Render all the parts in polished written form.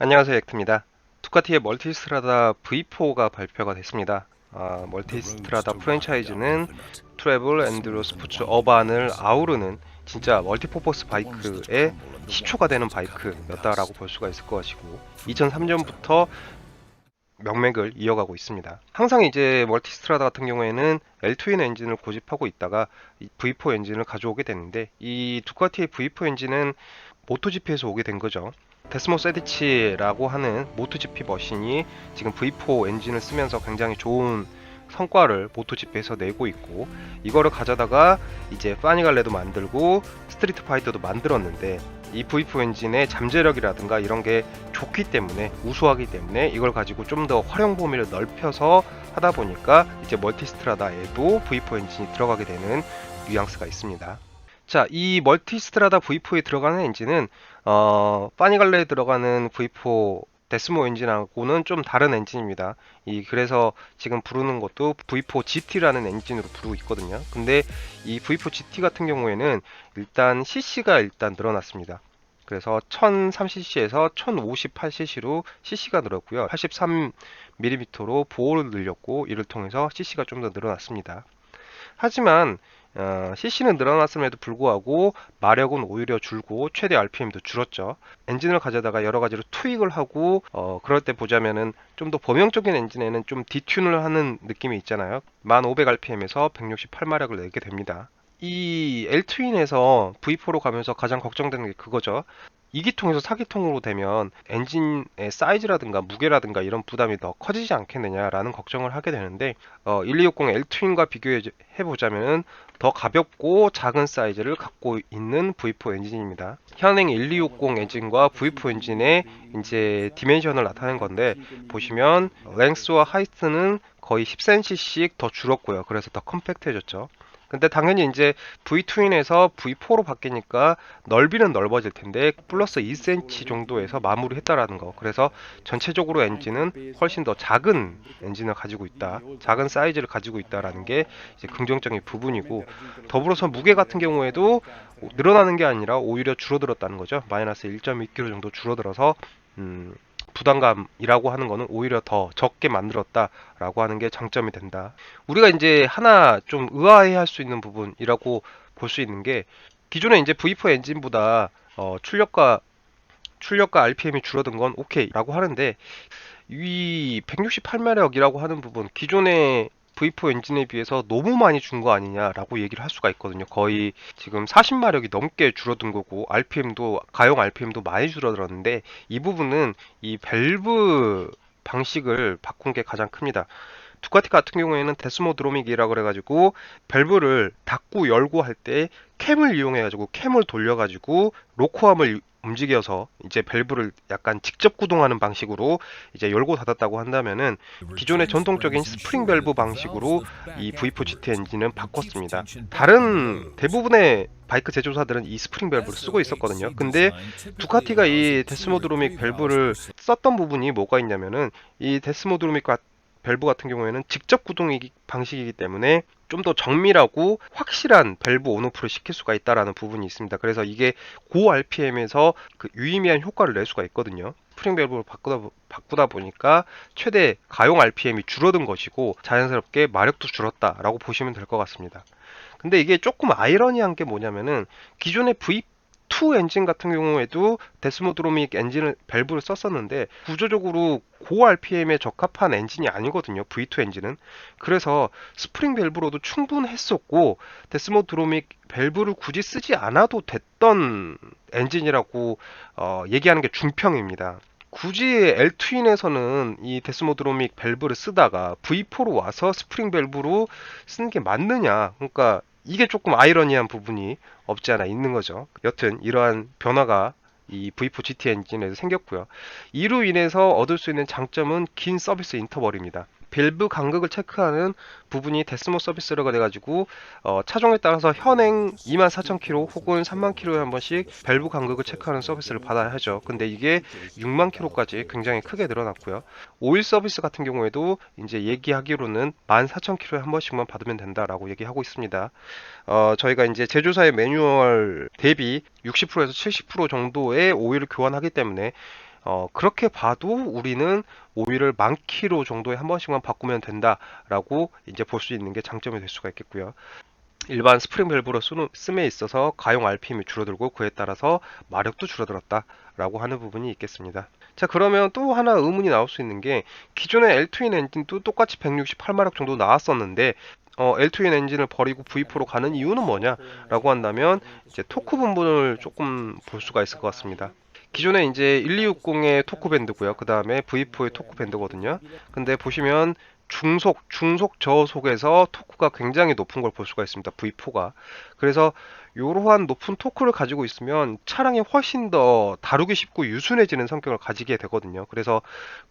안녕하세요, 엑트입니다. 두카티의 멀티스트라다 V4가 발표가 됐습니다. 멀티스트라다 프랜차이즈는 트래블, 엔드uro, 스포츠, 어반을 아우르는 진짜 멀티퍼포스 바이크의 시초가 되는 바이크였다라고 볼 수가 있을 것이고 2003년부터 명맥을 이어가고 있습니다. 항상 이제 멀티스트라다 같은 경우에는 L2인 엔진을 고집하고 있다가 V4 엔진을 가져오게 되는데 이 두카티의 V4 엔진은 모토GP에서 오게 된 거죠. 데스모 세디치라고 하는 모토GP 머신이 지금 V4 엔진을 쓰면서 굉장히 좋은 성과를 모토GP에서 내고 있고 이거를 가져다가 이제 파니갈레도 만들고 스트리트 파이터도 만들었는데 이 V4 엔진의 잠재력이라든가 이런 게 좋기 때문에 우수하기 때문에 이걸 가지고 좀 더 활용 범위를 넓혀서 하다 보니까 이제 멀티스트라다에도 V4 엔진이 들어가게 되는 뉘앙스가 있습니다. 자, 이 멀티스트라다 V4에 들어가는 엔진은 파니갈레에 들어가는 V4 데스모 엔진하고는 좀 다른 엔진입니다. 그래서 지금 부르는 것도 V4 GT라는 엔진으로 부르고 있거든요. 근데 이 V4 GT 같은 경우에는 일단 CC가 일단 늘어났습니다. 그래서 1003cc에서 1058cc로 CC가 늘었고요. 83mm로 보호를 늘렸고 이를 통해서 CC가 좀 더 늘어났습니다. 하지만 CC는 늘어났음에도 불구하고 마력은 오히려 줄고 최대 RPM도 줄었죠. 엔진을 가져다가 여러 가지로 투입을 하고 그럴 때 보자면은 좀 더 범용적인 엔진에는 좀 디튠을 하는 느낌이 있잖아요. 1500rpm에서 168마력을 내게 됩니다. 이 L2인에서 V4로 가면서 가장 걱정되는 게 그거죠. 2기통에서 4기통으로 되면 엔진의 사이즈라든가 무게라든가 이런 부담이 더 커지지 않겠느냐라는 걱정을 하게 되는데 1260 L2인과 비교해 보자면 더 가볍고 작은 사이즈를 갖고 있는 V4 엔진입니다. 현행 1260 엔진과 V4 엔진의 이제 디멘션을 나타낸 건데 보시면 랭스와 하이트는 거의 10cm씩 더 줄었고요. 그래서 더 컴팩트해졌죠. 근데 당연히 이제 V2인에서 V4로 바뀌니까 넓이는 넓어질 텐데 플러스 2cm 정도에서 마무리했다라는 거. 그래서 전체적으로 엔진은 훨씬 더 작은 엔진을 가지고 있다. 작은 사이즈를 가지고 있다라는 게 이제 긍정적인 부분이고 더불어서 무게 같은 경우에도 늘어나는 게 아니라 오히려 줄어들었다는 거죠. 마이너스 1.2kg 정도 줄어들어서 부담감이라고 하는 거는 오히려 더 적게 만들었다라고 하는 게 장점이 된다. 우리가 이제 하나 좀 의아해할 수 있는 부분이라고 볼 수 있는 게 기존에 이제 V4 엔진보다 출력과 RPM이 줄어든 건 오케이라고 하는데 이 168마력이라고 하는 부분 기존의 V4 엔진에 비해서 너무 많이 준 거 아니냐라고 얘기를 할 수가 있거든요. 거의 지금 40마력이 넘게 줄어든 거고 RPM도 가용 RPM도 많이 줄어들었는데 이 부분은 이 밸브 방식을 바꾼 게 가장 큽니다. 두카티 같은 경우에는 데스모드로믹이라고 그래가지고 밸브를 닫고 열고 할 때 캠을 이용해가지고 캠을 돌려가지고 로코암을 움직여서 이제 밸브를 약간 직접 구동하는 방식으로 이제 열고 닫았다고 한다면은 기존의 전통적인 스프링 밸브 방식으로 이 V4 GT 엔진은 바꿨습니다. 다른 대부분의 바이크 제조사들은 이 스프링 밸브를 쓰고 있었거든요. 근데 두카티가 이 데스모드로믹 밸브를 썼던 부분이 뭐가 있냐면은 이 데스모드로믹 밸브 같은 경우에는 직접 구동 방식이기 때문에 좀 더 정밀하고 확실한 밸브 온오프를 시킬 수가 있다라는 부분이 있습니다. 그래서 이게 고 RPM에서 그 유의미한 효과를 낼 수가 있거든요. 스프링 밸브를 바꾸다 보니까 최대 가용 RPM이 줄어든 것이고 자연스럽게 마력도 줄었다라고 보시면 될 것 같습니다. 근데 이게 조금 아이러니한 게 뭐냐면은 기존의 V2 엔진 같은 경우에도 데스모드로믹 엔진을 밸브를 썼었는데 구조적으로 고 RPM에 적합한 엔진이 아니거든요. V2 엔진은. 그래서 스프링 밸브로도 충분했었고 데스모드로믹 밸브를 굳이 쓰지 않아도 됐던 엔진이라고 얘기하는 게 중평입니다. 굳이 L2인에서는 이 데스모드로믹 밸브를 쓰다가 V4로 와서 스프링 밸브로 쓰는 게 맞느냐? 그러니까 이게 조금 아이러니한 부분이 없지 않아 있는 거죠. 여튼 이러한 변화가 이 V4 GT 엔진에서 생겼고요. 이로 인해서 얻을 수 있는 장점은 긴 서비스 인터벌입니다. 밸브 간극을 체크하는 부분이 데스모 서비스라고 돼가지고 차종에 따라서 현행 24,000km 혹은 30,000km에 한 번씩 밸브 간극을 체크하는 서비스를 받아야 하죠. 근데 이게 6만 km까지 굉장히 크게 늘어났고요. 오일 서비스 같은 경우에도 이제 얘기하기로는 14,000km에 한 번씩만 받으면 된다라고 얘기하고 있습니다. 저희가 이제 제조사의 매뉴얼 대비 60%에서 70% 정도의 오일을 교환하기 때문에 그렇게 봐도 우리는 오일을 만 킬로 정도에 한 번씩만 바꾸면 된다라고 이제 볼 수 있는 게 장점이 될 수가 있겠고요. 일반 스프링 밸브로 씀에 있어서 가용 RPM이 줄어들고 그에 따라서 마력도 줄어들었다라고 하는 부분이 있겠습니다. 자, 그러면 또 하나 의문이 나올 수 있는 게 기존의 L2인 엔진도 똑같이 168마력 정도 나왔었는데 L2인 엔진을 버리고 V4로 가는 이유는 뭐냐라고 한다면 이제 토크 분분을 조금 볼 수가 있을 것 같습니다. 기존에 이제 1260의 토크 밴드고요. 그 다음에 V4의 토크 밴드거든요. 근데 보시면 중속 저속에서 토크가 굉장히 높은 걸 볼 수가 있습니다. V4가. 그래서 이러한 높은 토크를 가지고 있으면 차량이 훨씬 더 다루기 쉽고 유순해지는 성격을 가지게 되거든요. 그래서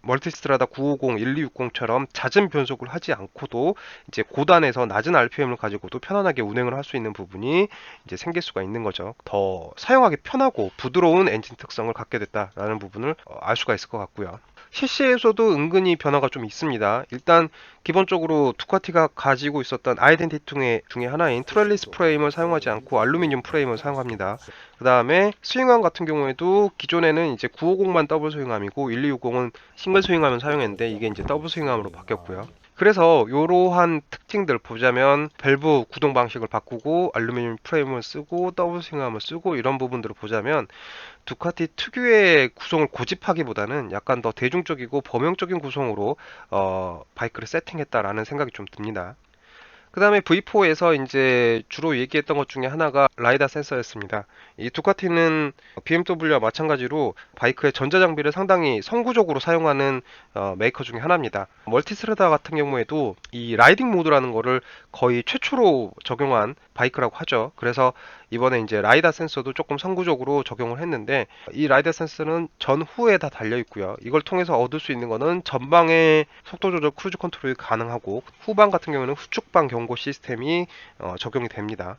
멀티스트라다 950, 1260처럼 잦은 변속을 하지 않고도 이제 고단에서 낮은 RPM을 가지고도 편안하게 운행을 할 수 있는 부분이 이제 생길 수가 있는 거죠. 더 사용하기 편하고 부드러운 엔진 특성을 갖게 됐다라는 부분을 알 수가 있을 것 같고요. CC에서도 은근히 변화가 좀 있습니다. 일단 기본적으로 두카티가 가지고 있었던 아이덴티티 중에 하나인 트렐리스 프레임을 사용하지 않고 알루미늄 프레임을 사용합니다. 그 다음에 스윙암 같은 경우에도 기존에는 이제 950만 더블 스윙암이고 1260은 싱글 스윙암을 사용했는데 이게 이제 더블 스윙암으로 바뀌었고요. 그래서 이러한 특징들 보자면 밸브 구동 방식을 바꾸고 알루미늄 프레임을 쓰고 더블 스윙암을 쓰고 이런 부분들을 보자면 두카티 특유의 구성을 고집하기보다는 약간 더 대중적이고 범용적인 구성으로 바이크를 세팅했다라는 생각이 좀 듭니다. 그 다음에 V4에서 이제 주로 얘기했던 것 중에 하나가 라이다 센서였습니다. 이 두카티는 BMW와 마찬가지로 바이크의 전자장비를 상당히 선구적으로 사용하는 메이커 중에 하나입니다. 멀티스라다 같은 경우에도 이 라이딩 모드라는 거를 거의 최초로 적용한 바이크라고 하죠. 그래서 이번에 이제 라이다 센서도 조금 선구적으로 적용을 했는데 이 라이다 센서는 전후에 다 달려 있고요. 이걸 통해서 얻을 수 있는 거는 전방의 속도 조절 크루즈 컨트롤이 가능하고 후방 같은 경우는 후측방 경고 시스템이 적용이 됩니다.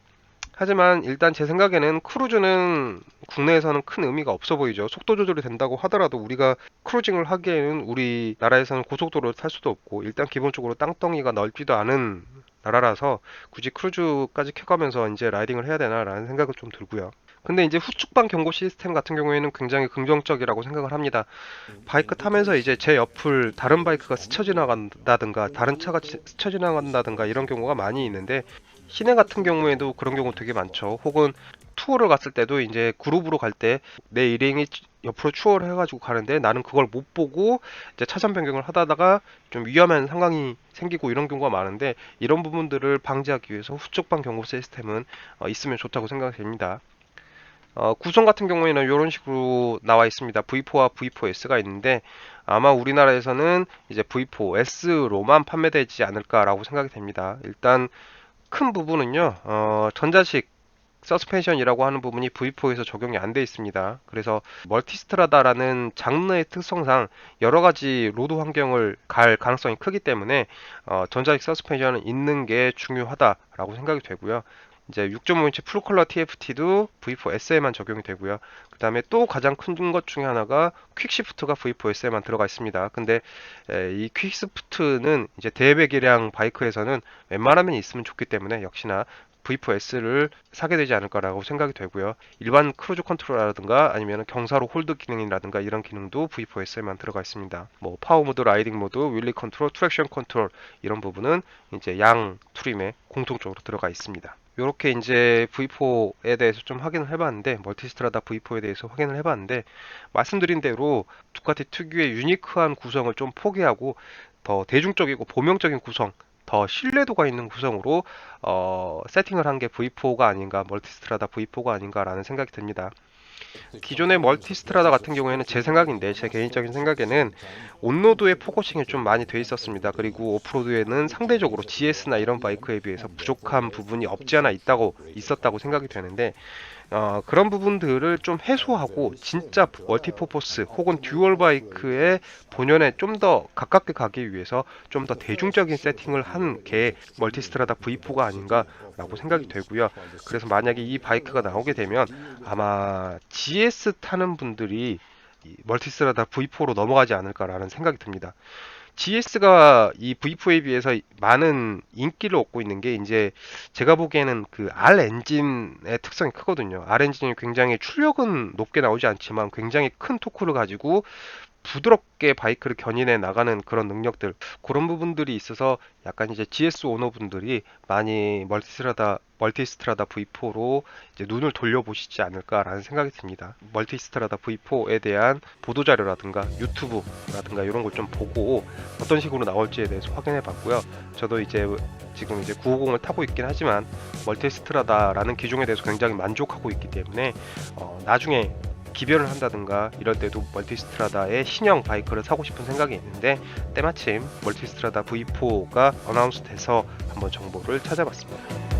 하지만 일단 제 생각에는 크루즈는 국내에서는 큰 의미가 없어 보이죠. 속도 조절이 된다고 하더라도 우리가 크루징을 하기에는 우리나라에서는 고속도로를 탈 수도 없고 일단 기본적으로 땅덩이가 넓지도 않은 나라라서 굳이 크루즈까지 켜가면서 이제 라이딩을 해야 되나라는 생각은 좀 들고요. 근데 이제 후측방 경고 시스템 같은 경우에는 굉장히 긍정적이라고 생각을 합니다. 바이크 타면서 이제 제 옆을 다른 바이크가 스쳐 지나간다든가 다른 차가 스쳐 지나간다든가 이런 경우가 많이 있는데 시내 같은 경우에도 그런 경우 되게 많죠. 혹은 투어를 갔을 때도 이제 그룹으로 갈 때 내 일행이 옆으로 추월을 해가지고 가는데 나는 그걸 못 보고 이제 차선 변경을 하다가 좀 위험한 상황이 생기고 이런 경우가 많은데 이런 부분들을 방지하기 위해서 후측방 경고 시스템은 있으면 좋다고 생각이 됩니다. 구성 같은 경우에는 이런 식으로 나와 있습니다. V4와 V4S가 있는데 아마 우리나라에서는 이제 V4S로만 판매되지 않을까라고 생각이 됩니다. 일단 큰 부분은요, 전자식 서스펜션이라고 하는 부분이 V4에서 적용이 안 돼 있습니다. 그래서 멀티스트라다라는 장르의 특성상 여러 가지 로드 환경을 갈 가능성이 크기 때문에 전자식 서스펜션은 있는 게 중요하다라고 생각이 되고요. 이제 6.5인치 풀컬러 TFT도 V4S에만 적용이 되고요. 그 다음에 또 가장 큰 것 중에 하나가 퀵시프트가 V4S에만 들어가 있습니다. 근데 이 퀵시프트는 이제 대배기량 바이크에서는 웬만하면 있으면 좋기 때문에 역시나 V4S를 사게 되지 않을까라고 생각이 되고요. 일반 크루즈 컨트롤이라든가 아니면 경사로 홀드 기능이라든가 이런 기능도 V4S에만 들어가 있습니다. 뭐 파워 모드, 라이딩 모드, 윌리 컨트롤, 트랙션 컨트롤 이런 부분은 이제 양 트림에 공통적으로 들어가 있습니다. 이렇게 이제 V4에 대해서 좀 확인을 해봤는데 멀티스트라다 V4에 대해서 확인을 해봤는데 말씀드린 대로 두카티 특유의 유니크한 구성을 좀 포기하고 더 대중적이고 보명적인 구성 더 신뢰도가 있는 구성으로 세팅을 한 게 V4가 아닌가 멀티스트라다 V4가 아닌가라는 생각이 듭니다. 기존의 멀티스트라다 같은 경우에는 제 생각인데 제 개인적인 생각에는 온로드의 포커싱이 좀 많이 돼 있었습니다. 그리고 오프로드에는 상대적으로 GS나 이런 바이크에 비해서 부족한 부분이 없지 않아 있었다고 생각이 되는데 그런 부분들을 좀 해소하고 진짜 멀티퍼포스 혹은 듀얼 바이크의 본연에 좀 더 가깝게 가기 위해서 좀 더 대중적인 세팅을 한 게 멀티스트라다 V4가 아닌가라고 생각이 되고요. 그래서 만약에 이 바이크가 나오게 되면 아마 GS 타는 분들이 이 멀티스트라다 V4로 넘어가지 않을까라는 생각이 듭니다. GS가 이 V4에 비해서 많은 인기를 얻고 있는 게 이제 제가 보기에는 그 R 엔진의 특성이 크거든요. R 엔진이 굉장히 출력은 높게 나오지 않지만 굉장히 큰 토크를 가지고 부드럽게 바이크를 견인해 나가는 그런 능력들, 그런 부분들이 있어서 약간 이제 GS 오너분들이 많이 멀티스트라다 V4로 이제 눈을 돌려보시지 않을까라는 생각이 듭니다. 멀티스트라다 V4에 대한 보도자료라든가 유튜브라든가 이런 걸 좀 보고 어떤 식으로 나올지에 대해서 확인해 봤고요. 저도 이제 지금 이제 950을 타고 있긴 하지만 멀티스트라다라는 기종에 대해서 굉장히 만족하고 있기 때문에 나중에 기별을 한다든가 이럴 때도 멀티스트라다의 신형 바이크를 사고 싶은 생각이 있는데 때마침 멀티스트라다 V4가 어나운스 돼서 한번 정보를 찾아봤습니다.